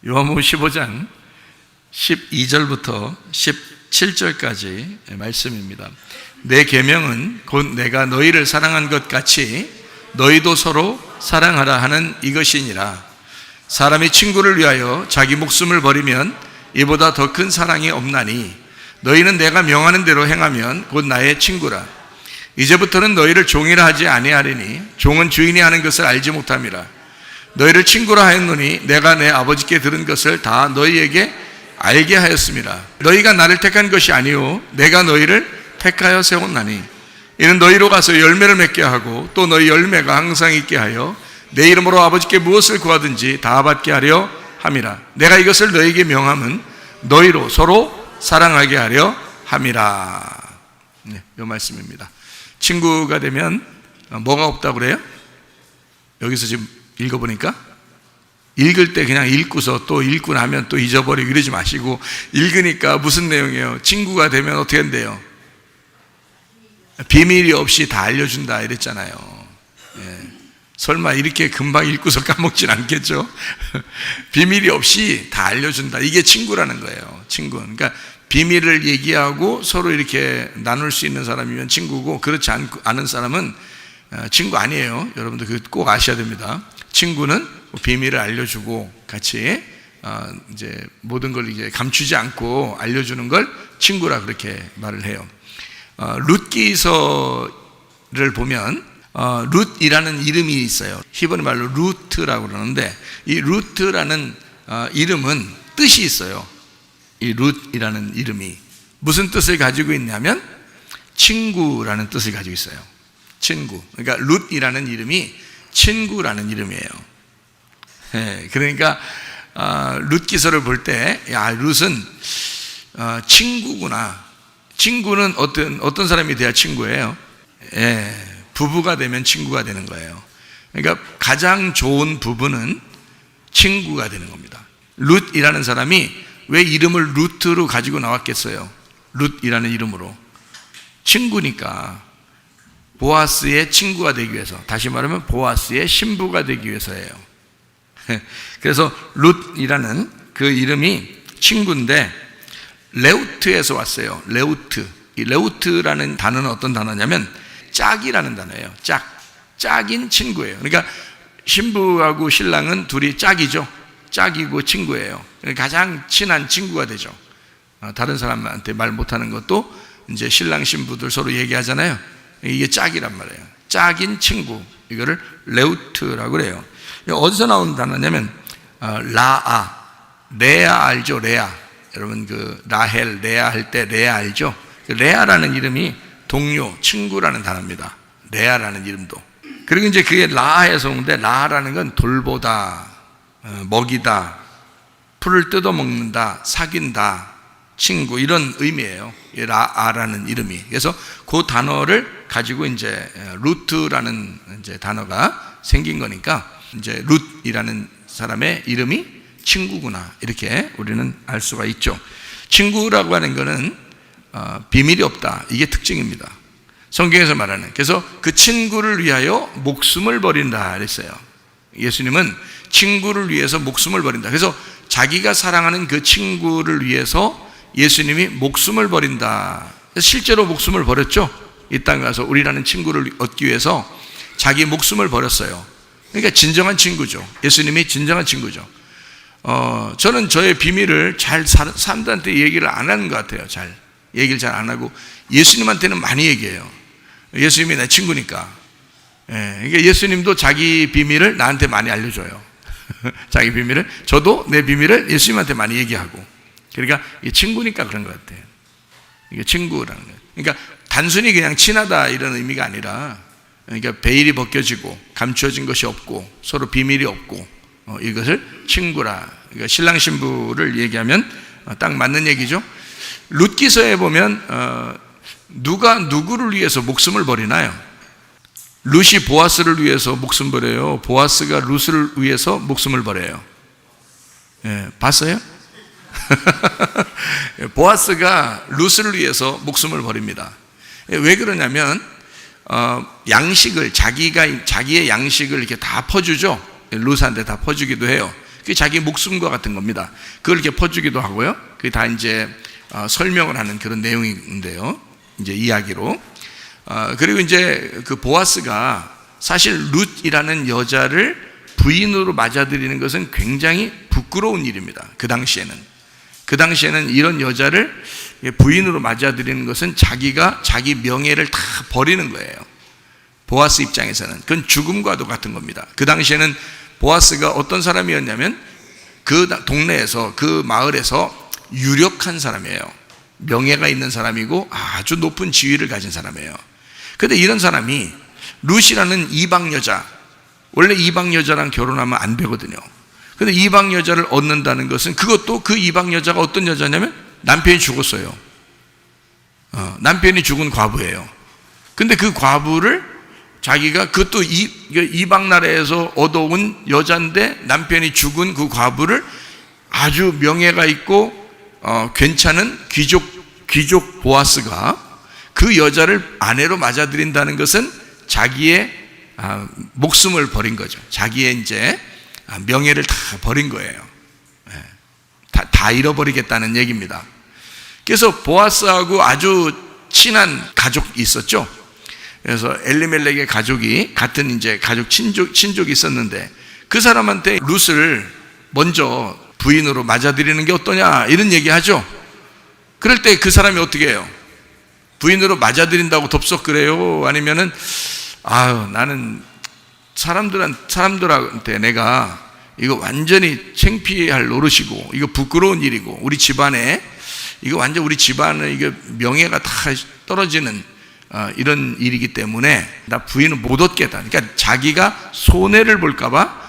요한복음 15장 12절부터 17절까지 말씀입니다. 내 계명은 곧 내가 너희를 사랑한 것 같이 너희도 서로 사랑하라 하는 이것이니라. 사람이 친구를 위하여 자기 목숨을 버리면 이보다 더 큰 사랑이 없나니 너희는 내가 명하는 대로 행하면 곧 나의 친구라. 이제부터는 너희를 종이라 하지 아니하리니 종은 주인이 하는 것을 알지 못함이라. 너희를 친구라 하였노니 내가 내 아버지께 들은 것을 다 너희에게 알게 하였습니다. 너희가 나를 택한 것이 아니요 내가 너희를 택하여 세웠나니 이는 너희로 가서 열매를 맺게 하고 또 너희 열매가 항상 있게 하여 내 이름으로 아버지께 무엇을 구하든지 다 받게 하려 함이라. 내가 이것을 너희에게 명함은 너희로 서로 사랑하게 하려 함이라. 네, 이 말씀입니다. 친구가 되면 뭐가 없다고 그래요? 여기서 지금 읽어보니까 읽을 때 그냥 읽고서 또 읽고 나면 또 잊어버리고 이러지 마시고 읽으니까 무슨 내용이에요? 친구가 되면 어떻게 한대요? 비밀이 없이 다 알려준다 이랬잖아요. 예. 설마 이렇게 금방 읽고서 까먹진 않겠죠? 비밀이 없이 다 알려준다. 이게 친구라는 거예요. 친구. 그러니까 비밀을 얘기하고 서로 이렇게 나눌 수 있는 사람이면 친구고 그렇지 않은 사람은 친구 아니에요. 여러분들 그거 꼭 아셔야 됩니다. 친구는 비밀을 알려주고 같이 이제 모든 걸 이제 감추지 않고 알려주는 걸 친구라 그렇게 말을 해요. 룻기서를 보면 룻이라는 이름이 있어요. 히브리 말로 루트라고 그러는데 이 루트라는 이름은 뜻이 있어요. 이 룻이라는 이름이 무슨 뜻을 가지고 있냐면 친구라는 뜻을 가지고 있어요. 친구. 그러니까 룻이라는 이름이 친구라는 이름이에요. 예, 그러니까 룻기서를 볼 때 야, 룻은 친구구나. 친구는 어떤 사람이 돼야 친구예요? 예, 부부가 되면 친구가 되는 거예요. 그러니까 가장 좋은 부부는 친구가 되는 겁니다. 룻이라는 사람이 왜 이름을 루트로 가지고 나왔겠어요? 룻이라는 이름으로. 친구니까. 보아스의 친구가 되기 위해서, 다시 말하면 보아스의 신부가 되기 위해서예요. 그래서 룻이라는 그 이름이 친구인데 레우트에서 왔어요. 레우트. 이 레우트라는 단어는 어떤 단어냐면 짝이라는 단어예요. 짝인 친구예요. 그러니까 신부하고 신랑은 둘이 짝이죠. 짝이고 친구예요. 가장 친한 친구가 되죠. 다른 사람한테 말 못하는 것도 이제 신랑 신부들 서로 얘기하잖아요. 이게 짝이란 말이에요. 짝인 친구. 이거를 레우트라고 그래요. 어디서 나온 단어냐면 레아 알죠? 레아. 여러분 그 라헬 레아 할 때 레아 알죠? 레아라는 이름이 동료, 친구라는 단어입니다. 레아라는 이름도. 그리고 이제 그게 라에서 오는데 라라는 건 돌보다, 먹이다, 풀을 뜯어먹는다, 사귄다, 친구 이런 의미예요. 라라는 이름이. 그래서 그 단어를 가지고 이제 루트라는 이제 단어가 생긴 거니까 이제 룻이라는 사람의 이름이 친구구나 이렇게 우리는 알 수가 있죠. 친구라고 하는 거는 비밀이 없다. 이게 특징입니다. 성경에서 말하는. 그래서 그 친구를 위하여 목숨을 버린다 그랬어요. 예수님은 친구를 위해서 목숨을 버린다. 그래서 자기가 사랑하는 그 친구를 위해서 예수님이 목숨을 버린다. 실제로 목숨을 버렸죠. 이 땅에 가서 우리라는 친구를 얻기 위해서 자기 목숨을 버렸어요. 그러니까 진정한 친구죠. 예수님이 진정한 친구죠. 저는 저의 비밀을 잘 사람들한테 얘기를 안 하는 것 같아요. 얘기를 잘 안 하고 예수님한테는 많이 얘기해요. 예수님이 내 친구니까. 그러니까 예수님도 자기 비밀을 나한테 많이 알려줘요. 자기 비밀을. 저도 내 비밀을 예수님한테 많이 얘기하고. 그러니까 이 친구니까 그런 것 같아요. 이게 친구라는 거예요. 그러니까 단순히 그냥 친하다 이런 의미가 아니라 그러니까 베일이 벗겨지고 감추어진 것이 없고 서로 비밀이 없고 이것을 친구라. 그러니까 신랑 신부를 얘기하면 딱 맞는 얘기죠. 룻기서에 보면 누가 누구를 위해서 목숨을 버리나요? 룻이 보아스를 위해서 목숨 버려요. 보아스가 룻을 위해서 목숨을 버려요. 예, 봤어요? 보아스가 룻을 위해서 목숨을 버립니다. 왜 그러냐면 양식을 자기의 양식을 이렇게 다 퍼주죠. 룻한테 다 퍼주기도 해요. 그게 자기 목숨과 같은 겁니다. 그걸 이렇게 퍼주기도 하고요. 그게 다 이제 설명을 하는 그런 내용인데요. 이제 이야기로. 그리고 이제 그 보아스가 사실 룻이라는 여자를 부인으로 맞아들이는 것은 굉장히 부끄러운 일입니다. 그 당시에는 이런 여자를 부인으로 맞아들이는 것은 자기가 자기 명예를 다 버리는 거예요. 보아스 입장에서는 그건 죽음과도 같은 겁니다. 그 당시에는 보아스가 어떤 사람이었냐면 그 동네에서, 그 마을에서 유력한 사람이에요. 명예가 있는 사람이고 아주 높은 지위를 가진 사람이에요. 그런데 이런 사람이 룻이라는 이방 여자, 원래 이방 여자랑 결혼하면 안 되거든요. 그런데 이방 여자를 얻는다는 것은, 그것도 그 이방 여자가 어떤 여자냐면 남편이 죽었어요. 남편이 죽은 과부예요. 근데 그 과부를 자기가, 그것도 이방 나라에서 얻어온 여자인데 남편이 죽은 그 과부를 아주 명예가 있고 괜찮은 귀족 보아스가 그 여자를 아내로 맞아들인다는 것은 자기의 목숨을 버린 거죠. 자기의 이제 명예를 다 버린 거예요. 다 잃어버리겠다는 얘기입니다. 그래서 보아스하고 아주 친한 가족이 있었죠. 그래서 엘리멜렉의 가족이 같은 이제 가족 친족이 있었는데, 그 사람한테 룻을 먼저 부인으로 맞아들이는 게 어떠냐 이런 얘기하죠. 그럴 때 그 사람이 어떻게 해요? 부인으로 맞아들인다고 덥석 그래요? 아니면은 나는 사람들한테 내가 이거 완전히 창피할 노릇이고 이거 부끄러운 일이고 우리 집안에 이거 완전 우리 집안의 이거 명예가 다 떨어지는 이런 일이기 때문에 나 부인을 못 얻겠다. 그러니까 자기가 손해를 볼까봐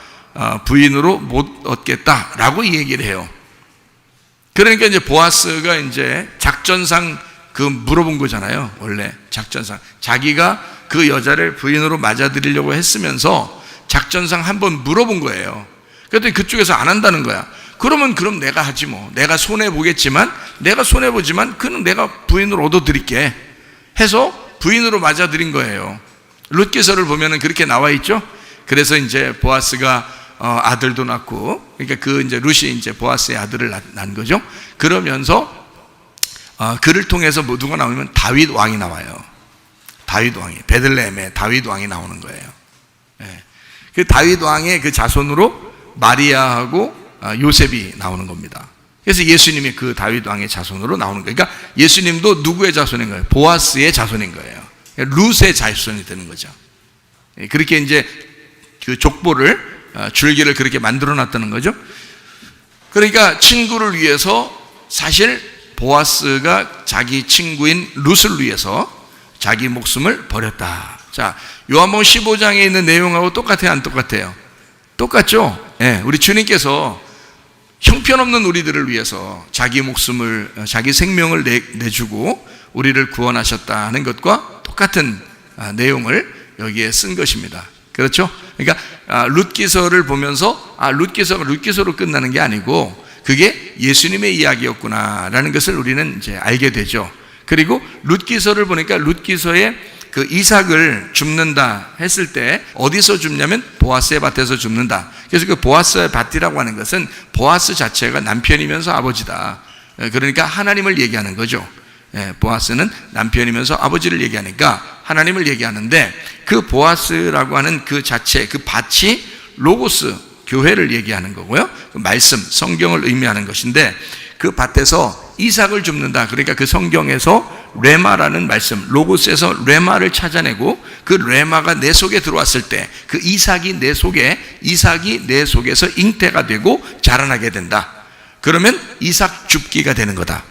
부인으로 못 얻겠다라고 얘기를 해요. 그러니까 이제 보아스가 이제 작전상 물어본 거잖아요. 원래 작전상 자기가 그 여자를 부인으로 맞아들이려고 했으면서 작전상 한번 물어본 거예요. 그랬더니 그쪽에서 안 한다는 거야. 그럼 내가 하지 뭐. 내가 손해보지만 그는 내가 부인으로 얻어드릴게 해서 부인으로 맞아들인 거예요. 룻기서를 보면은 그렇게 나와 있죠. 그래서 이제 보아스가 아들도 낳고, 그러니까 이제 룻이 이제 보아스의 아들을 낳은 거죠. 그러면서 그를 통해서 누가 나오면 다윗 왕이 나와요. 다윗 왕이, 베들레헴에 다윗 왕이 나오는 거예요. 그 다윗 왕의 그 자손으로 마리아하고 요셉이 나오는 겁니다. 그래서 예수님이 그 다윗 왕의 자손으로 나오는 거예요. 그러니까 예수님도 누구의 자손인 거예요? 보아스의 자손인 거예요. 룻의 자손이 되는 거죠. 그렇게 이제 그 족보를, 줄기를 그렇게 만들어 놨다는 거죠. 그러니까 친구를 위해서, 사실 보아스가 자기 친구인 룻을 위해서 자기 목숨을 버렸다. 자, 요한복음 15장에 있는 내용하고 똑같아요, 안 똑같아요? 똑같죠? 우리 주님께서 형편없는 우리들을 위해서 자기 목숨을, 자기 생명을 내주고 우리를 구원하셨다는 것과 똑같은 내용을 여기에 쓴 것입니다. 그렇죠? 그러니까 룻기서를 보면서 룻기서가 룻기서로 끝나는 게 아니고 그게 예수님의 이야기였구나라는 것을 우리는 이제 알게 되죠. 그리고 룻기서를 보니까 룻기서에 그 이삭을 줍는다 했을 때 어디서 줍냐면 보아스의 밭에서 줍는다. 그래서 그 보아스의 밭이라고 하는 것은 보아스 자체가 남편이면서 아버지다. 그러니까 하나님을 얘기하는 거죠. 보아스는 남편이면서 아버지를 얘기하니까 하나님을 얘기하는데, 그 보아스라고 하는 그 자체, 그 밭이 로고스, 교회를 얘기하는 거고요. 그 말씀, 성경을 의미하는 것인데, 그 밭에서 이삭을 줍는다. 그러니까 그 성경에서 레마라는 말씀, 로고스에서 레마를 찾아내고 그 레마가 내 속에 들어왔을 때 그 이삭이 내 속에서 잉태가 되고 자라나게 된다. 그러면 이삭 줍기가 되는 거다.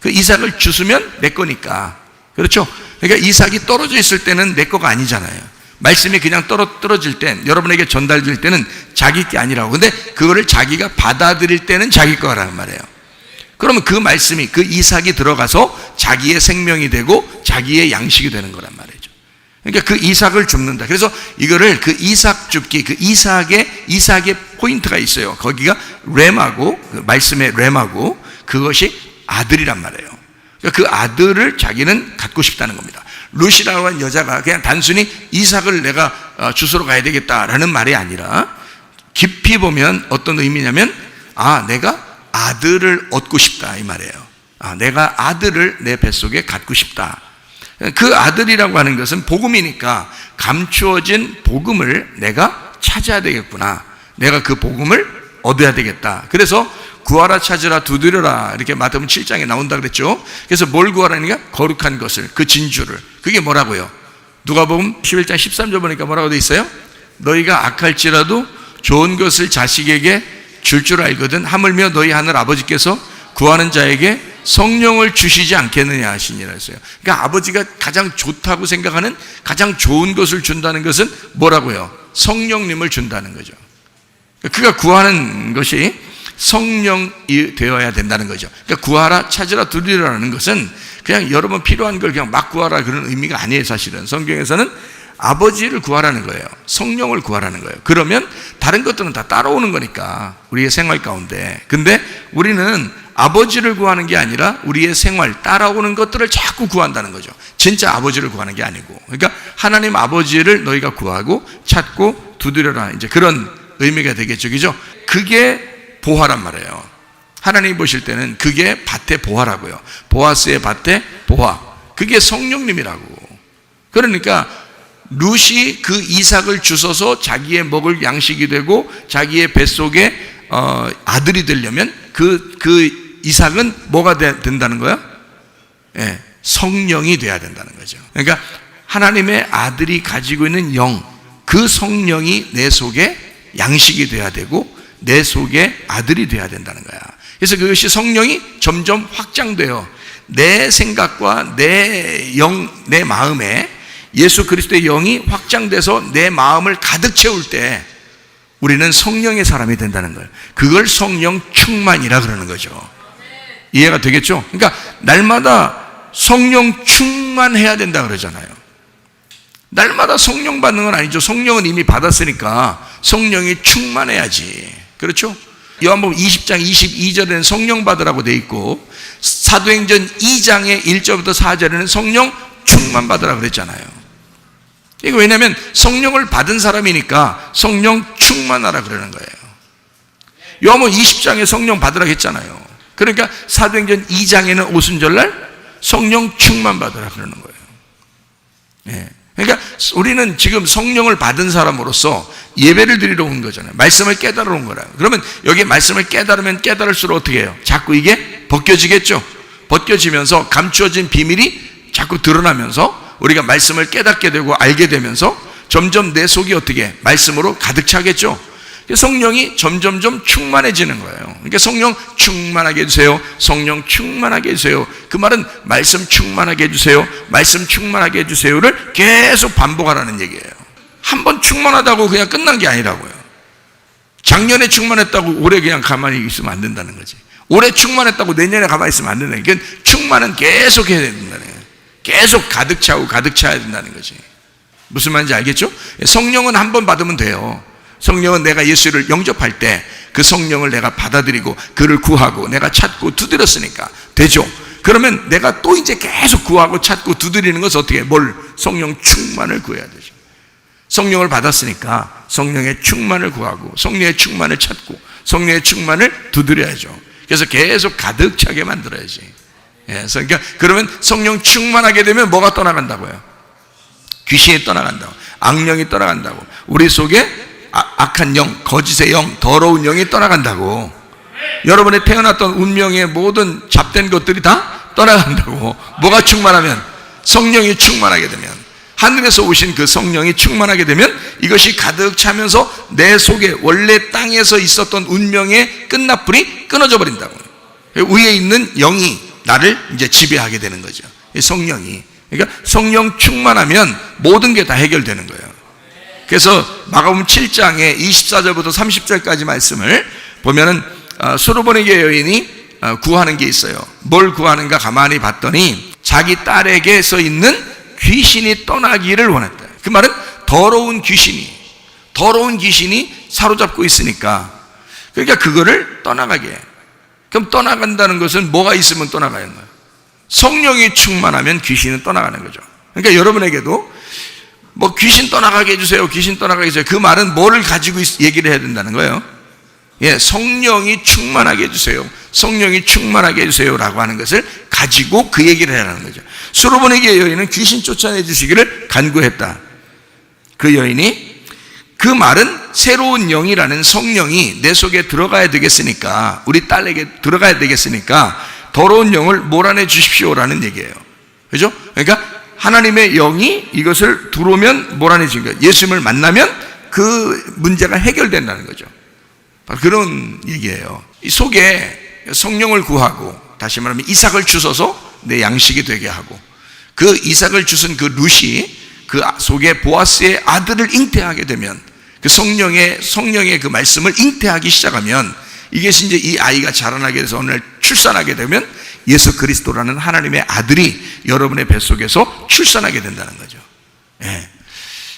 그 이삭을 주스면 내 거니까. 그렇죠? 그러니까 이삭이 떨어져 있을 때는 내 거가 아니잖아요. 말씀이 그냥 떨어질 때, 여러분에게 전달될 때는 자기 게 아니라고. 근데 그거를 자기가 받아들일 때는 자기 거라는 말이에요. 그러면 그 말씀이, 그 이삭이 들어가서 자기의 생명이 되고 자기의 양식이 되는 거란 말이죠. 그러니까 그 이삭을 줍는다. 그래서 이거를 그 이삭 줍기, 그 이삭의 포인트가 있어요. 거기가 레마고, 그 말씀의 레마고, 그것이 아들이란 말이에요. 그러니까 그 아들을 자기는 갖고 싶다는 겁니다. 룻이라고 하는 여자가 그냥 단순히 이삭을 내가 주스러 가야 되겠다라는 말이 아니라 깊이 보면 어떤 의미냐면 내가 아들을 얻고 싶다 이 말이에요. 내가 아들을 내 뱃속에 갖고 싶다. 그 아들이라고 하는 것은 복음이니까 감추어진 복음을 내가 찾아야 되겠구나. 내가 그 복음을 얻어야 되겠다. 그래서 구하라 찾으라 두드려라 이렇게 마태복음 7장에 나온다 그랬죠. 그래서 뭘 구하라니까? 거룩한 것을, 그 진주를. 그게 뭐라고요? 누가복음 11장 13절 보니까 뭐라고 돼 있어요? 너희가 악할지라도 좋은 것을 자식에게 줄 줄 알거든 하물며 너희 하늘 아버지께서 구하는 자에게 성령을 주시지 않겠느냐 하시니라 했어요. 그러니까 아버지가 가장 좋다고 생각하는 가장 좋은 것을 준다는 것은 뭐라고요? 성령님을 준다는 거죠. 그가 구하는 것이 성령이 되어야 된다는 거죠. 그러니까 구하라 찾으라 두드리라는 것은 그냥 여러분 필요한 걸 그냥 막 구하라 그런 의미가 아니에요. 사실은 성경에서는 아버지를 구하라는 거예요. 성령을 구하라는 거예요. 그러면 다른 것들은 다 따라오는 거니까 우리의 생활 가운데. 근데 우리는 아버지를 구하는 게 아니라 우리의 생활 따라오는 것들을 자꾸 구한다는 거죠. 진짜 아버지를 구하는 게 아니고. 그러니까 하나님 아버지를 너희가 구하고 찾고 두드려라, 이제 그런 의미가 되겠죠. 그죠? 그게 보화란 말이에요. 하나님 보실 때는 그게 밭의 보화라고요. 보아스의 밭의 보화. 그게 성령님이라고. 그러니까 룻이 그 이삭을 주셔서 자기의 먹을 양식이 되고 자기의 뱃속에 아들이 되려면 그 이삭은 뭐가 된다는 거야? 예, 성령이 돼야 된다는 거죠. 그러니까 하나님의 아들이 가지고 있는 영, 그 성령이 내 속에 양식이 돼야 되고 내 속에 아들이 돼야 된다는 거야. 그래서 그것이 성령이 점점 확장돼요. 내 생각과 내 영, 내 마음에 예수 그리스도의 영이 확장돼서 내 마음을 가득 채울 때 우리는 성령의 사람이 된다는 거예요. 그걸 성령 충만이라 그러는 거죠. 이해가 되겠죠? 그러니까 날마다 성령 충만해야 된다 그러잖아요. 날마다 성령 받는 건 아니죠. 성령은 이미 받았으니까 성령이 충만해야지. 그렇죠? 요한복음 20장 22절에는 성령 받으라고 돼 있고 사도행전 2장의 1절부터 4절에는 성령 충만 받으라 그랬잖아요. 이거 왜냐하면 성령을 받은 사람이니까 성령 충만하라 그러는 거예요. 요한복음 20장에 성령 받으라 했잖아요. 그러니까 사도행전 2장에는 오순절날 성령 충만 받으라 그러는 거예요. 예. 그러니까 우리는 지금 성령을 받은 사람으로서 예배를 드리러 온 거잖아요. 말씀을 깨달으러 온 거라요. 그러면 여기 말씀을 깨달으면 깨달을수록 어떻게 해요? 자꾸 이게 벗겨지겠죠. 벗겨지면서 감추어진 비밀이 자꾸 드러나면서 우리가 말씀을 깨닫게 되고 알게 되면서 점점 내 속이 어떻게 말씀으로 가득 차겠죠. 성령이 점점점 충만해지는 거예요. 그러니까 성령 충만하게 해주세요. 성령 충만하게 해주세요. 그 말은 말씀 충만하게 해주세요. 말씀 충만하게 해주세요를 계속 반복하라는 얘기예요. 한번 충만하다고 그냥 끝난 게 아니라고요. 작년에 충만했다고 올해 그냥 가만히 있으면 안 된다는 거지. 올해 충만했다고 내년에 가만히 있으면 안 된다는 거예요. 그러니까 충만은 계속 해야 된다는 거예요. 계속 가득 차고 가득 차야 된다는 거지. 무슨 말인지 알겠죠? 성령은 한 번 받으면 돼요. 성령은 내가 예수를 영접할 때 그 성령을 내가 받아들이고 그를 구하고 내가 찾고 두드렸으니까 되죠. 그러면 내가 또 이제 계속 구하고 찾고 두드리는 것은 어떻게 해? 뭘? 성령 충만을 구해야 되죠. 성령을 받았으니까 성령의 충만을 구하고 성령의 충만을 찾고 성령의 충만을 두드려야죠. 그래서 계속 가득 차게 만들어야지. 그러니까 그러면 성령 충만하게 되면 뭐가 떠나간다고요? 귀신이 떠나간다고, 악령이 떠나간다고, 우리 속에 악한 영, 거짓의 영, 더러운 영이 떠나간다고. 여러분의 태어났던 운명의 모든 잡된 것들이 다 떠나간다고. 뭐가 충만하면? 성령이 충만하게 되면, 하늘에서 오신 그 성령이 충만하게 되면 이것이 가득 차면서 내 속에 원래 땅에서 있었던 운명의 끝납불이 끊어져 버린다고. 위에 있는 영이 나를 이제 지배하게 되는 거죠. 성령이. 그러니까 성령 충만하면 모든 게 다 해결되는 거예요. 그래서 마가복음 7장의 24절부터 30절까지 말씀을 보면은 수르보니게 여인이 구하는 게 있어요. 뭘 구하는가 가만히 봤더니 자기 딸에게 써 있는 귀신이 떠나기를 원했다. 그 말은 더러운 귀신이 사로잡고 있으니까, 그러니까 그거를 떠나가게 해. 그럼 떠나간다는 것은 뭐가 있으면 떠나가는 거예요? 성령이 충만하면 귀신은 떠나가는 거죠. 그러니까 여러분에게도 뭐 귀신 떠나가게 해주세요, 귀신 떠나가게 해주세요. 그 말은 뭐를 가지고 얘기를 해야 된다는 거예요? 예, 성령이 충만하게 해주세요, 성령이 충만하게 해주세요 라고 하는 것을 가지고 그 얘기를 해라는 거죠. 수로보니게 여인은 귀신 쫓아내 주시기를 간구했다. 그 여인이 그 말은 새로운 영이라는 성령이 내 속에 들어가야 되겠으니까, 우리 딸에게 들어가야 되겠으니까 더러운 영을 몰아내 주십시오라는 얘기예요. 그죠? 그러니까 하나님의 영이 이것을 들어오면 몰아내진 거예요. 예수님을 만나면 그 문제가 해결된다는 거죠. 그런 얘기예요. 이 속에 성령을 구하고, 다시 말하면 이삭을 주셔서 내 양식이 되게 하고, 그 이삭을 주신 그 룻이 그 속에 보아스의 아들을 잉태하게 되면, 그 성령의 그 말씀을 잉태하기 시작하면, 이것이 이제 이 아이가 자라나게 돼서 어느 날 출산하게 되면 예수 그리스도라는 하나님의 아들이 여러분의 뱃속에서 출산하게 된다는 거죠. 예.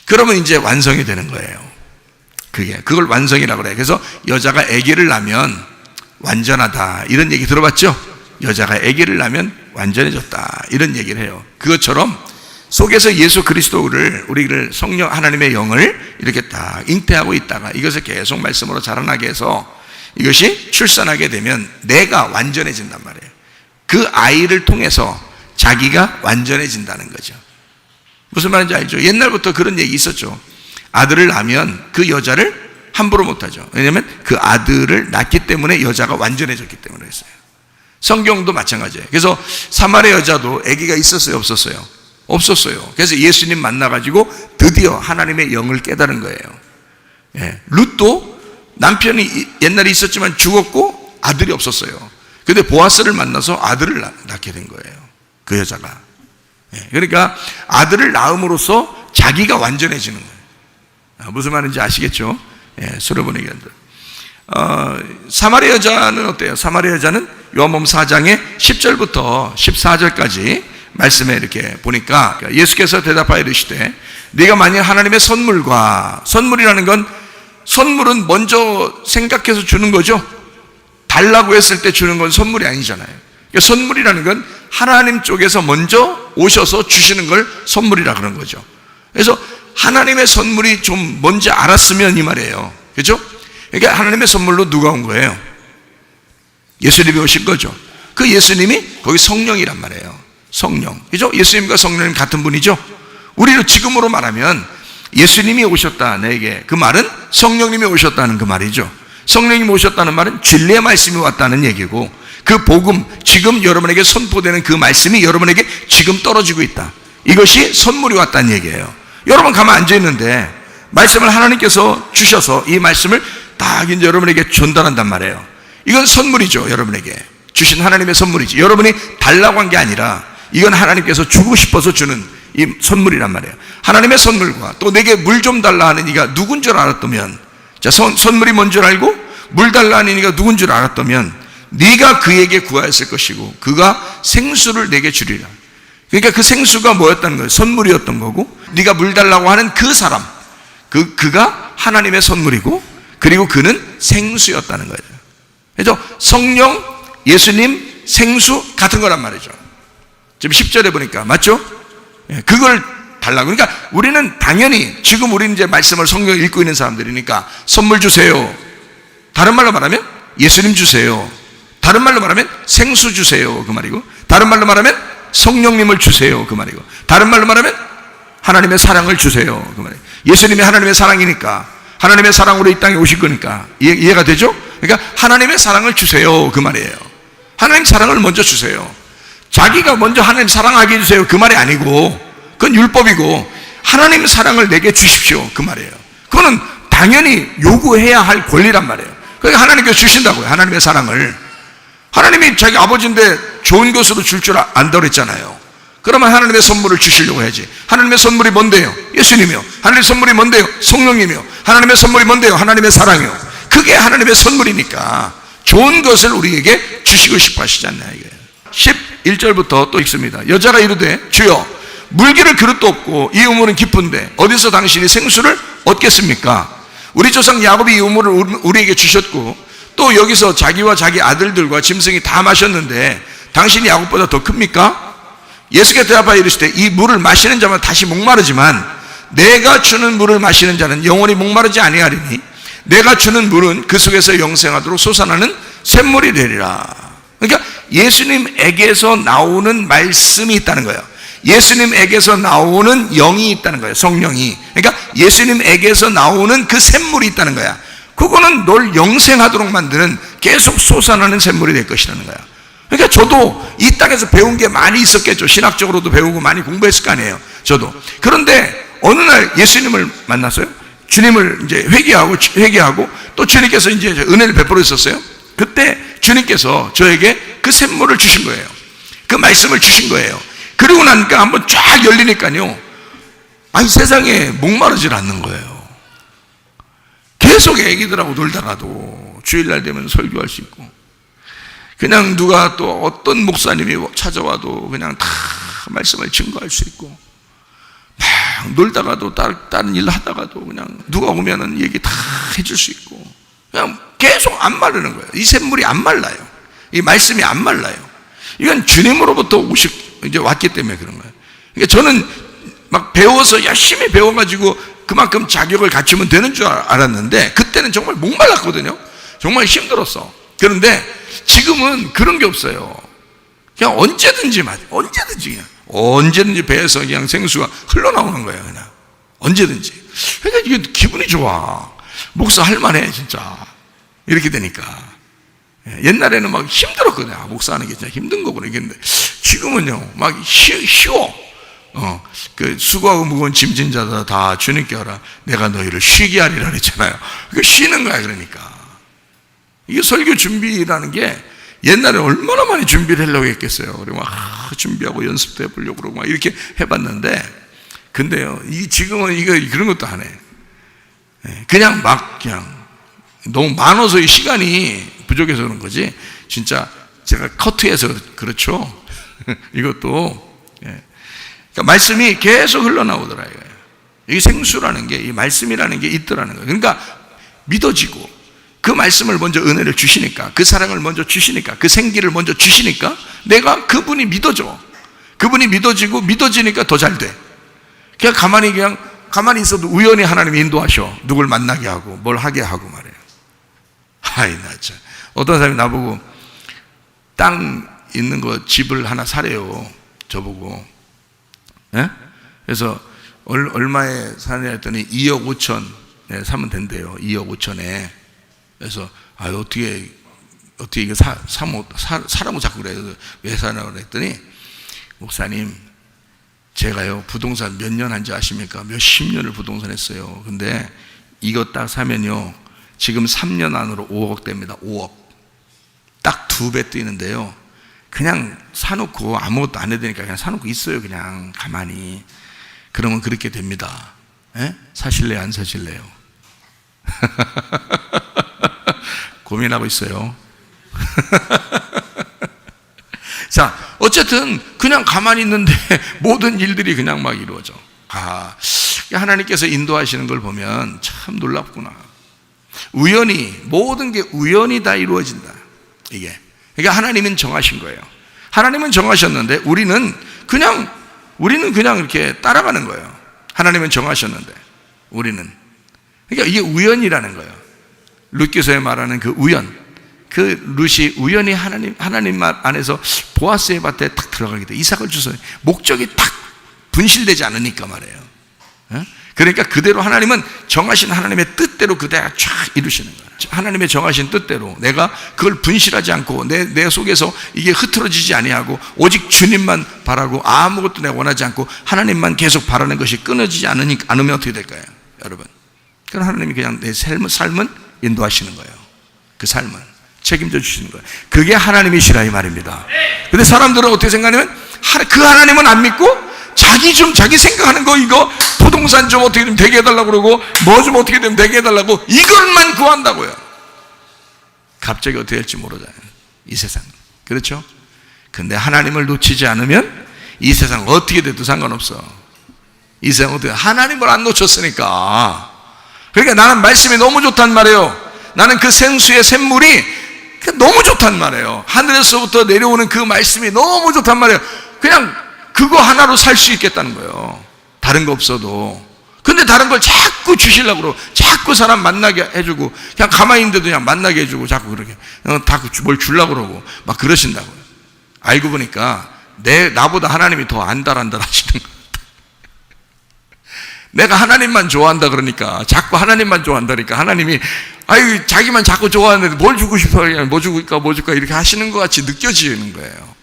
그러면 이제 완성이 되는 거예요. 그걸 완성이라고 그래요. 그래서 여자가 아기를 낳으면 완전하다, 이런 얘기 들어봤죠? 여자가 아기를 낳으면 완전해졌다, 이런 얘기를 해요. 그것처럼 속에서 예수 그리스도를, 우리를 성령 하나님의 영을 이렇게 딱 잉태하고 있다가 이것을 계속 말씀으로 자라나게 해서 이것이 출산하게 되면 내가 완전해진단 말이에요. 그 아이를 통해서 자기가 완전해진다는 거죠. 무슨 말인지 알죠? 옛날부터 그런 얘기 있었죠. 아들을 낳으면 그 여자를 함부로 못하죠. 왜냐하면 그 아들을 낳기 때문에 여자가 완전해졌기 때문에 했어요. 성경도 마찬가지예요. 그래서 사마리아 여자도 아기가 있었어요, 없었어요? 없었어요. 그래서 예수님 만나가지고 드디어 하나님의 영을 깨달은 거예요. 예. 룻도 남편이 옛날에 있었지만 죽었고 아들이 없었어요. 근데 보아스를 만나서 아들을 낳게 된 거예요, 그 여자가. 예. 그러니까 아들을 낳음으로써 자기가 완전해지는 거예요. 무슨 말인지 아시겠죠? 예, 수로보니게 사마리아 여자는 어때요? 사마리아 여자는 요한복음 4장의 10절부터 14절까지 말씀에 이렇게 보니까 예수께서 대답하여 이르시되 네가 만약 하나님의 선물과, 선물이라는 건, 선물은 먼저 생각해서 주는 거죠. 달라고 했을 때 주는 건 선물이 아니잖아요. 그러니까 선물이라는 건 하나님 쪽에서 먼저 오셔서 주시는 걸 선물이라 그런 거죠. 그래서 하나님의 선물이 좀 뭔지 알았으면 이 말이에요. 그렇죠? 그러니까 하나님의 선물로 누가 온 거예요? 예수님이 오신 거죠. 그 예수님이 거기 성령이란 말이에요. 성령. 그죠? 예수님과 성령님 같은 분이죠? 우리는 지금으로 말하면 예수님이 오셨다, 내게. 그 말은 성령님이 오셨다는 그 말이죠. 성령님이 오셨다는 말은 진리의 말씀이 왔다는 얘기고, 그 복음, 지금 여러분에게 선포되는 그 말씀이 여러분에게 지금 떨어지고 있다. 이것이 선물이 왔다는 얘기예요. 여러분 가만 앉아있는데 말씀을 하나님께서 주셔서 이 말씀을 딱 이제 여러분에게 전달한단 말이에요. 이건 선물이죠. 여러분에게 주신 하나님의 선물이지. 여러분이 달라고 한 게 아니라 이건 하나님께서 주고 싶어서 주는 이 선물이란 말이에요. 하나님의 선물과 또 내게 물 좀 달라 하는 이가 누군 줄 알았다면, 자, 선물이 뭔 줄 알고 물 달라 하는 이가 누군 줄 알았다면 네가 그에게 구하였을 것이고 그가 생수를 내게 주리라. 그러니까 그 생수가 뭐였다는 거예요? 선물이었던 거고, 네가 물 달라고 하는 그 사람, 그가 하나님의 선물이고, 그리고 그는 생수였다는 거예요. 그래서 성령, 예수님, 생수 같은 거란 말이죠. 지금 10절에 보니까 맞죠? 그걸 달라고. 그러니까 우리는 당연히 지금 우리는 이제 말씀을 성경을 읽고 있는 사람들이니까 선물 주세요. 다른 말로 말하면 예수님 주세요. 다른 말로 말하면 생수 주세요, 그 말이고, 다른 말로 말하면 성령님을 주세요, 그 말이고, 다른 말로 말하면 하나님의 사랑을 주세요, 그 말이에요. 예수님이 하나님의 사랑이니까, 하나님의 사랑으로 이 땅에 오실 거니까 이해가 되죠? 그러니까 하나님의 사랑을 주세요, 그 말이에요. 하나님 사랑을 먼저 주세요. 자기가 먼저 하나님 사랑하게 해주세요, 그 말이 아니고, 그건 율법이고, 하나님 사랑을 내게 주십시오, 그 말이에요. 그거는 당연히 요구해야 할 권리란 말이에요. 그러니까 하나님께서 주신다고요, 하나님의 사랑을. 하나님이 자기 아버지인데 좋은 것으로 줄 줄 안다고 그랬잖아요. 그러면 하나님의 선물을 주시려고 해야지. 하나님의 선물이 뭔데요? 예수님이요. 하나님의 선물이 뭔데요? 성령님이요. 하나님의 선물이 뭔데요? 하나님의 사랑이요. 그게 하나님의 선물이니까 좋은 것을 우리에게 주시고 싶어 하시지 않나, 이게. 11절부터 또 읽습니다. 여자가 이르되 주여 물기를 그릇도 없고 이 우물은 깊은데 어디서 당신이 생수를 얻겠습니까? 우리 조상 야곱이 이 우물을 우리에게 주셨고 또 여기서 자기와 자기 아들들과 짐승이 다 마셨는데 당신이 야곱보다 더 큽니까? 예수께서 대답하여 이르시되 이 물을 마시는 자마다 다시 목마르지만 내가 주는 물을 마시는 자는 영원히 목마르지 아니하리니 내가 주는 물은 그 속에서 영생하도록 솟아나는 샘물이 되리라. 그러니까 예수님에게서 나오는 말씀이 있다는 거예요. 예수님에게서 나오는 영이 있다는 거예요. 성령이. 그러니까 예수님에게서 나오는 그 샘물이 있다는 거야. 그거는 널 영생하도록 만드는 계속 솟아나는 샘물이 될 것이라는 거야. 그러니까 저도 이 땅에서 배운 게 많이 있었겠죠. 신학적으로도 배우고 많이 공부했을 거 아니에요. 저도. 그런데 어느 날 예수님을 만났어요. 주님을 이제 회개하고 또 주님께서 이제 은혜를 베풀어 주셨어요. 그때 주님께서 저에게 그 샘물을 주신 거예요. 그 말씀을 주신 거예요. 그리고 나니까 한번 쫙 열리니까요, 아니 세상에 목마르질 않는 거예요. 계속 애기들하고 놀다가도 주일날 되면 설교할 수 있고, 그냥 누가 또 어떤 목사님이 찾아와도 그냥 다 말씀을 증거할 수 있고, 막 놀다가도 다른 일 하다가도 그냥 누가 오면은 얘기 다 해줄 수 있고, 그냥 계속 안 마르는 거예요. 이 샘물이 안 말라요. 이 말씀이 안 말라요. 이건 주님으로부터 이제 왔기 때문에 그런 거예요. 그러니까 저는 막 배워서 열심히 배워가지고 그만큼 자격을 갖추면 되는 줄 알았는데, 그때는 정말 목말랐거든요. 정말 힘들었어. 그런데 지금은 그런 게 없어요. 그냥 언제든지 배에서 그냥 생수가 흘러나오는 거예요. 그냥 언제든지. 그러니까 이게 기분이 좋아. 목사 할만해 진짜. 이렇게 되니까. 옛날에는 막 힘들었거든요. 목사하는 게 진짜 힘든 거구나 이랬는데, 지금은요 막 쉬워. 그 수고하고 무거운 짐진 자들 다 주님께 하라. 내가 너희를 쉬게 하리라 그랬잖아요. 그 쉬는 거야. 그러니까 이게 설교 준비라는 게 옛날에 얼마나 많이 준비를 하려고 했겠어요. 그리고 막 준비하고 연습도 해보려고 그러고 막 이렇게 해봤는데, 근데요 지금은 그런 것도 안 해. 그냥 너무 많아서 이 시간이 부족해서 그런 거지. 진짜 제가 커트해서 그렇죠. 이것도. 그러니까 말씀이 계속 흘러나오더라 이거예요. 이 생수라는 게, 이 말씀이라는 게 있더라는 거예요. 그러니까 믿어지고, 그 말씀을 먼저 은혜를 주시니까, 그 사랑을 먼저 주시니까, 그 생기를 먼저 주시니까 내가 그분이 믿어져. 그분이 믿어지고 믿어지니까 더 잘 돼. 그냥 가만히 있어도 우연히 하나님이 인도하셔. 누굴 만나게 하고 뭘 하게 하고 말이에요. 아이 나 참. 어떤 사람이 나보고 땅 있는 거 집을 하나 사래요. 저보고. 그래서 얼마에 사냐 했더니 2억 5천 사면 된대요. 2억 5천에. 그래서 어떻게 이거 사라고 자꾸 그래요. 왜 사라고 그랬더니, 목사님 제가요 부동산 몇 년 한지 아십니까? 몇 십 년을 부동산 했어요. 근데 이거 딱 사면요 지금 3년 안으로 5억 됩니다. 5억. 딱 2배 뛰는데요, 그냥 사놓고 아무것도 안 해야 되니까 그냥 사놓고 있어요. 그냥 가만히. 그러면 그렇게 됩니다. 사실래요 안 사실래요? 고민하고 있어요. 자, 어쨌든 그냥 가만히 있는데 모든 일들이 그냥 막 이루어져. 하나님께서 인도하시는 걸 보면 참 놀랍구나. 모든 게 우연히 다 이루어진다. 이게. 그러니까 하나님은 정하신 거예요. 하나님은 정하셨는데 우리는 그냥 이렇게 따라가는 거예요. 하나님은 정하셨는데 우리는. 그러니까 이게 우연이라는 거예요. 룻기서에 말하는 그 우연. 그 룻이 우연히 하나님 말 안에서 보아스의 밭에 탁 들어가게 돼. 이삭을 주서 목적이 탁 분실되지 않으니까 말이에요. 그러니까 그대로 하나님은 정하신 하나님의 뜻대로 그대로 쫙 이루시는 거예요. 하나님의 정하신 뜻대로 내가 그걸 분실하지 않고 내 속에서 이게 흐트러지지 아니하고 오직 주님만 바라고 아무것도 내가 원하지 않고 하나님만 계속 바라는 것이 끊어지지 않으면 어떻게 될까요? 여러분, 그럼 하나님이 그냥 내 삶은 인도하시는 거예요. 그 삶은 책임져 주시는 거예요. 그게 하나님이시라 이 말입니다. 근데 사람들은 어떻게 생각하냐면 그 하나님은 안 믿고 자기 생각하는 거, 이거 부동산 좀 어떻게 좀 되게 해달라고 그러고 뭐 좀 어떻게 되면 되게 해달라고 이것만 구한다고요. 갑자기 어떻게 될지 모르잖아요, 이 세상. 그렇죠? 근데 하나님을 놓치지 않으면 이 세상 어떻게 돼도 상관없어. 이 세상 어떻게, 하나님을 안 놓쳤으니까. 그러니까 나는 말씀이 너무 좋단 말이에요. 나는 그 생수의 샘물이 너무 좋단 말이에요. 하늘에서부터 내려오는 그 말씀이 너무 좋단 말이에요. 그냥 그거 하나로 살 수 있겠다는 거예요. 다른 거 없어도 근데 다른 걸 자꾸 주시려고 그러고, 자꾸 사람 만나게 해주고, 그냥 가만히 있는데도 그냥 만나게 해주고, 자꾸 그렇게, 다 뭘 주려고 그러고, 막 그러신다고요. 알고 보니까, 나보다 하나님이 더 안달안달 하시는 것 같아요. 내가 하나님만 좋아한다 그러니까, 자꾸 하나님만 좋아한다니까, 하나님이, 아유, 자기만 자꾸 좋아하는데 뭘 주고 싶어요? 뭐 줄까, 뭐 줄까, 이렇게 하시는 것 같이 느껴지는 거예요.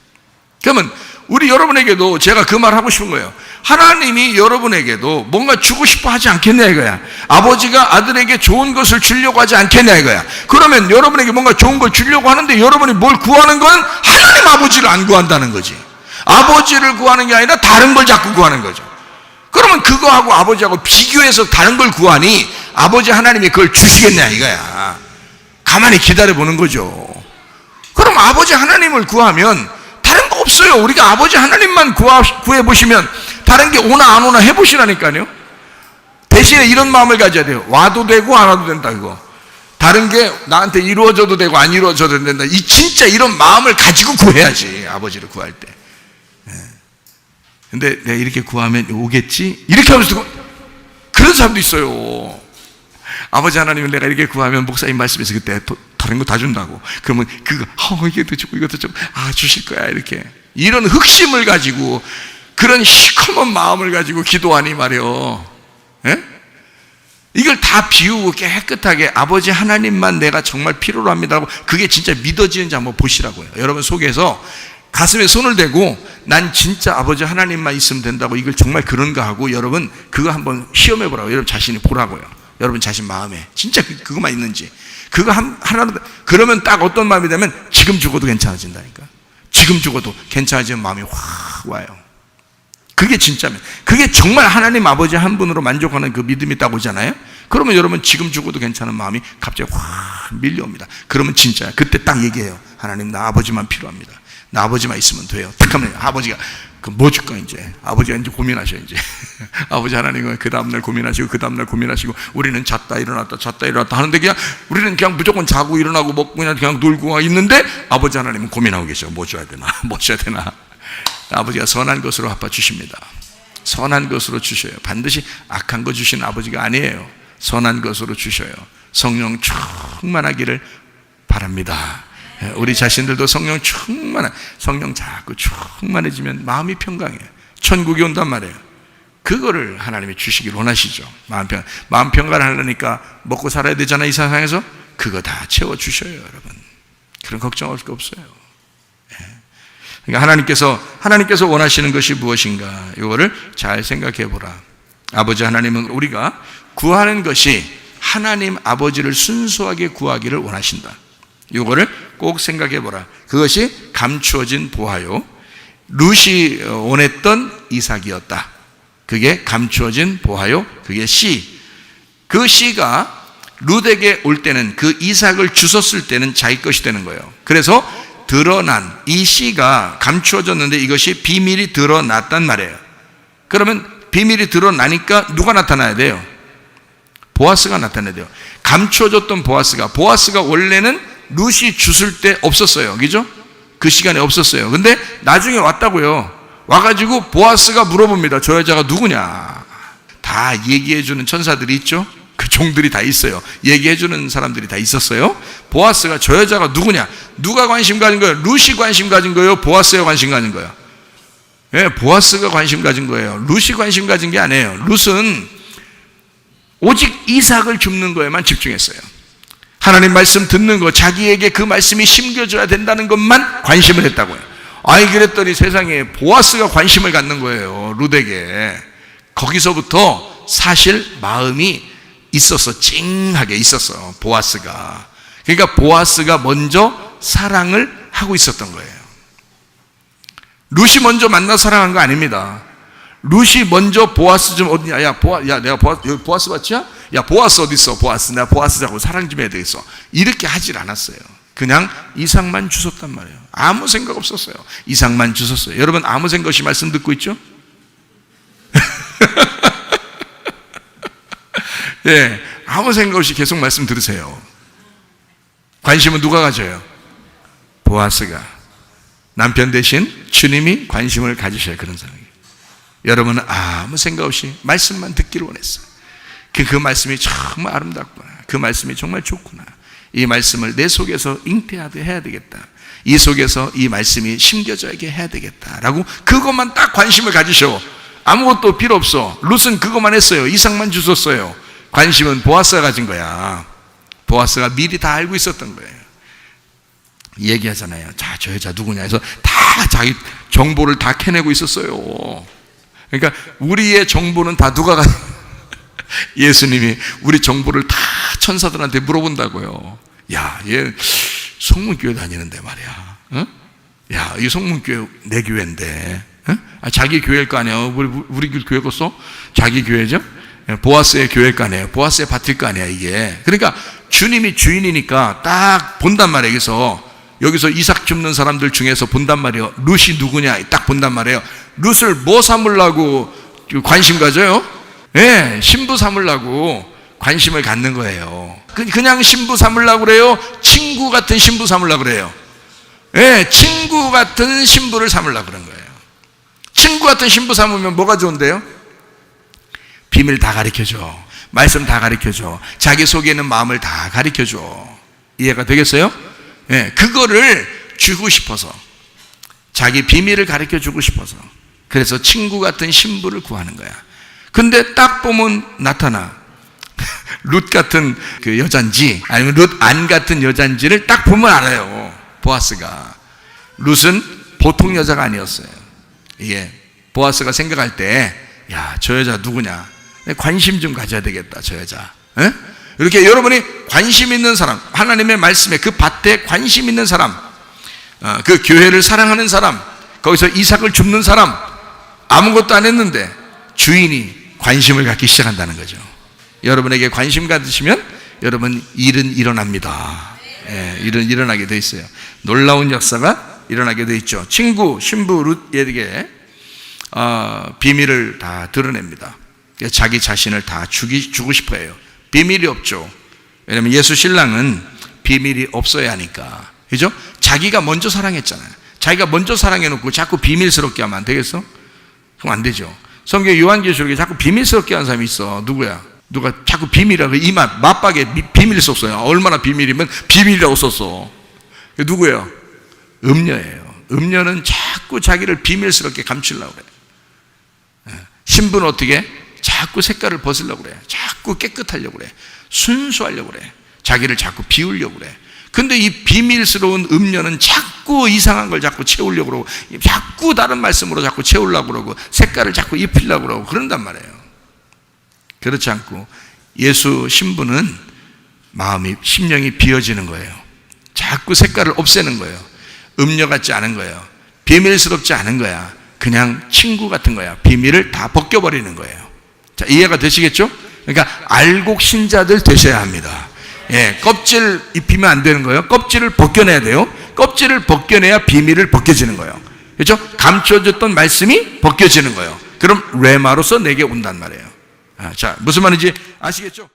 그러면, 우리 여러분에게도 제가 그 말 하고 싶은 거예요. 하나님이 여러분에게도 뭔가 주고 싶어 하지 않겠냐 이거야. 아버지가 아들에게 좋은 것을 주려고 하지 않겠냐 이거야. 그러면 여러분에게 뭔가 좋은 걸 주려고 하는데 여러분이 뭘 구하는 건 하나님 아버지를 안 구한다는 거지. 아버지를 구하는 게 아니라 다른 걸 자꾸 구하는 거죠. 그러면 그거하고 아버지하고 비교해서 다른 걸 구하니 아버지 하나님이 그걸 주시겠냐 이거야. 가만히 기다려보는 거죠. 그럼 아버지 하나님을 구하면 다른 거 없어요. 우리가 아버지 하나님만 구해보시면 다른 게 오나 안 오나 해보시라니까요. 대신에 이런 마음을 가져야 돼요. 와도 되고 안 와도 된다 이거. 다른 게 나한테 이루어져도 되고 안 이루어져도 된다. 진짜 이런 마음을 가지고 구해야지. 아버지를 구할 때. 근데 내가 이렇게 구하면 오겠지? 이렇게 하면서 그런 사람도 있어요. 아버지 하나님은 내가 이렇게 구하면 목사님 말씀에서 그때 다른 거 다 준다고. 그러면 이것도 주고 이것도 주고 주실 거야 이렇게. 이런 흑심을 가지고 그런 시커먼 마음을 가지고 기도하니 말이요. 예? 이걸 다 비우고 깨끗하게 아버지 하나님만 내가 정말 필요로 합니다라고 그게 진짜 믿어지는지 한번 보시라고요. 여러분 속에서 가슴에 손을 대고 난 진짜 아버지 하나님만 있으면 된다고 이걸 정말 그런가 하고 여러분 그거 한번 시험해 보라고. 여러분 자신이 보라고요. 여러분 자신 마음에 진짜 그거만 있는지 그거 하나로 그러면 딱 어떤 마음이 되면 지금 죽어도 괜찮아진다니까. 지금 죽어도 괜찮아지는 마음이 확 와요. 그게 진짜면 그게 정말 하나님 아버지 한 분으로 만족하는 그 믿음이 딱 오잖아요. 그러면 여러분 지금 죽어도 괜찮은 마음이 갑자기 확 밀려옵니다. 그러면 진짜야. 그때 딱 얘기해요. 하나님 나 아버지만 필요합니다. 나 아버지만 있으면 돼요. 딱 하면 아버지가 뭐 줄까 이제 아버지가 이제 고민하셔 이제 아버지 하나님은 그 다음날 고민하시고 그 다음날 고민하시고 우리는 잤다 일어났다 하는데 그냥 우리는 그냥 무조건 자고 일어나고 먹고 그냥 놀고 있는데 아버지 하나님은 고민하고 계셔. 뭐 줘야 되나 뭐 줘야 되나. 아버지가 선한 것으로 갚아 주십니다. 선한 것으로 주셔요. 반드시 악한 거 주시는 아버지가 아니에요. 선한 것으로 주셔요. 성령 충만하기를 바랍니다. 우리 자신들도 성령 자꾸 충만해지면 마음이 평강해요. 천국이 온단 말이에요. 그거를 하나님이 주시길 원하시죠. 마음 평강을 하려니까 먹고 살아야 되잖아요. 이 세상에서 그거 다 채워주셔요. 여러분 그런 걱정할 거 없어요. 그러니까 하나님께서 원하시는 것이 무엇인가 이거를 잘 생각해 보라. 아버지 하나님은 우리가 구하는 것이 하나님 아버지를 순수하게 구하기를 원하신다. 이거를 꼭 생각해 보라. 그것이 감추어진 보화요. 룻이 원했던 이삭이었다. 그게 감추어진 보화요. 그게 씨. 그 씨가 룻에게 올 때는 그 이삭을 주웠을 때는 자기 것이 되는 거예요. 그래서 드러난 이 씨가 감추어졌는데 이것이 비밀이 드러났단 말이에요. 그러면 비밀이 드러나니까 누가 나타나야 돼요? 보아스가 나타나야 돼요. 감추어졌던 보아스가 원래는 룻이 주술 때 없었어요. 그죠? 그 시간에 없었어요. 근데 나중에 왔다고요. 와가지고 보아스가 물어봅니다. 저 여자가 누구냐? 다 얘기해주는 천사들이 있죠? 그 종들이 다 있어요. 얘기해주는 사람들이 다 있었어요. 보아스가 저 여자가 누구냐? 누가 관심 가진 거예요? 룻이 관심 가진 거예요? 보아스가 관심 가진 거예요? 예, 보아스가 관심 가진 거예요. 룻이 관심 가진 게 아니에요. 룻은 오직 이삭을 줍는 거에만 집중했어요. 하나님 말씀 듣는 거, 자기에게 그 말씀이 심겨져야 된다는 것만 관심을 했다고요. 그랬더니 세상에 보아스가 관심을 갖는 거예요. 룻에게. 거기서부터 사실 마음이 있었어. 찡하게 있었어. 보아스가. 그러니까 보아스가 먼저 사랑을 하고 있었던 거예요. 룻이 먼저 만나 사랑한 거 아닙니다. 룻이 먼저 보아스 좀 어디냐? 내가 보아스 봤지야? 야, 보아스 어디 있어? 보아스, 내가 보아스하고 사랑 좀 해야 되겠어. 이렇게 하질 않았어요. 그냥 이삭만 주웠단 말이에요. 아무 생각 없었어요. 이삭만 주웠어요. 여러분 아무 생각 없이 말씀 듣고 있죠? 예, 아무 생각 없이 계속 말씀 들으세요. 관심은 누가 가져요? 보아스가. 남편 대신 주님이 관심을 가지셔야 그런 사람이에요. 여러분은 아무 생각 없이 말씀만 듣기를 원했어요. 그 말씀이 정말 아름답구나. 그 말씀이 정말 좋구나. 이 말씀을 내 속에서 잉태하게 해야 되겠다. 이 속에서 이 말씀이 심겨져게 해야 되겠다라고 그것만 딱 관심을 가지셔. 아무것도 필요 없어. 룻은 그것만 했어요. 이삭만 주셨어요. 관심은 보아스가 가진 거야. 보아스가 미리 다 알고 있었던 거예요. 얘기하잖아요. 자, 저 여자 누구냐 해서 다 자기 정보를 다 캐내고 있었어요. 그러니까 우리의 정보는 다 누가 예수님이 우리 정보를 다 천사들한테 물어본다고요. 야, 얘 성문교회 다니는데 말이야. 어? 야, 이 성문교회 내 교회인데. 어? 아, 자기 교회일 거 아니야. 우리 교회겠어? 자기 교회죠? 보아스의 교회일 거 아니에요. 보아스의 밭일 거 아니야, 이게. 그러니까 주님이 주인이니까 딱 본단 말이에요. 여기서 이삭 줍는 사람들 중에서 본단 말이에요. 룻이 누구냐 딱 본단 말이에요. 룻을 뭐 삼으려고 관심 가져요? 예, 신부 삼으려고 관심을 갖는 거예요. 그냥 신부 삼으려고 그래요? 친구 같은 신부 삼으려고 그래요? 예, 친구 같은 신부를 삼으려고 그런 거예요. 친구 같은 신부 삼으면 뭐가 좋은데요? 비밀 다 가르쳐줘. 말씀 다 가르쳐줘. 자기 속에 있는 마음을 다 가르쳐줘. 이해가 되겠어요? 예, 그거를 주고 싶어서, 자기 비밀을 가르쳐주고 싶어서, 그래서 친구 같은 신부를 구하는 거야. 근데 딱 보면 나타나. 룻 같은 그 여잔지 아니면 룻 안 같은 여잔지를 딱 보면 알아요. 보아스가. 룻은 보통 여자가 아니었어요. 이게 보아스가 생각할 때, 야, 저 여자 누구냐? 관심 좀 가져야 되겠다, 저 여자. 에? 이렇게 여러분이 관심 있는 사람, 하나님의 말씀에 그 밭에 관심 있는 사람, 그 교회를 사랑하는 사람, 거기서 이삭을 줍는 사람, 아무것도 안 했는데 주인이 관심을 갖기 시작한다는 거죠. 여러분에게 관심 가지시면 여러분 일은 일어납니다. 예, 일은 일어나게 돼 있어요. 놀라운 역사가 일어나게 돼 있죠. 친구, 신부 룻에게 비밀을 다 드러냅니다. 자기 자신을 다 주고 싶어 해요. 비밀이 없죠. 왜냐하면 예수 신랑은 비밀이 없어야 하니까. 그죠? 자기가 먼저 사랑했잖아요. 자기가 먼저 사랑해놓고 자꾸 비밀스럽게 하면 안 되겠어? 그럼 안 되죠. 성경 요한계시록에 자꾸 비밀스럽게 하는 사람이 있어. 누구야? 누가 자꾸 비밀이라고 이맛 맞박에 비밀 썼어요. 얼마나 비밀이면 비밀이라고 썼어. 누구예요? 음녀예요. 음녀는 자꾸 자기를 비밀스럽게 감추려고 그래. 신부는 어떻게? 자꾸 색깔을 벗으려고 그래. 자꾸 깨끗하려고 그래. 순수하려고 그래. 자기를 자꾸 비우려고 그래. 근데 이 비밀스러운 음녀는 자꾸 이상한 걸 자꾸 채우려고 그러고, 자꾸 다른 말씀으로 자꾸 채우려고 그러고, 색깔을 자꾸 입히려고 그러고 그런단 말이에요. 그렇지 않고 예수 신부는 마음이, 심령이 비어지는 거예요. 자꾸 색깔을 없애는 거예요. 음녀 같지 않은 거예요. 비밀스럽지 않은 거야. 그냥 친구 같은 거야. 비밀을 다 벗겨버리는 거예요. 자, 이해가 되시겠죠? 그러니까 알곡 신자들 되셔야 합니다. 예, 껍질 입히면 안 되는 거예요. 껍질을 벗겨내야 돼요. 껍질을 벗겨내야 비밀을 벗겨지는 거예요. 그렇죠? 감춰졌던 말씀이 벗겨지는 거예요. 그럼 레마로서 내게 온단 말이에요. 자, 무슨 말인지 아시겠죠?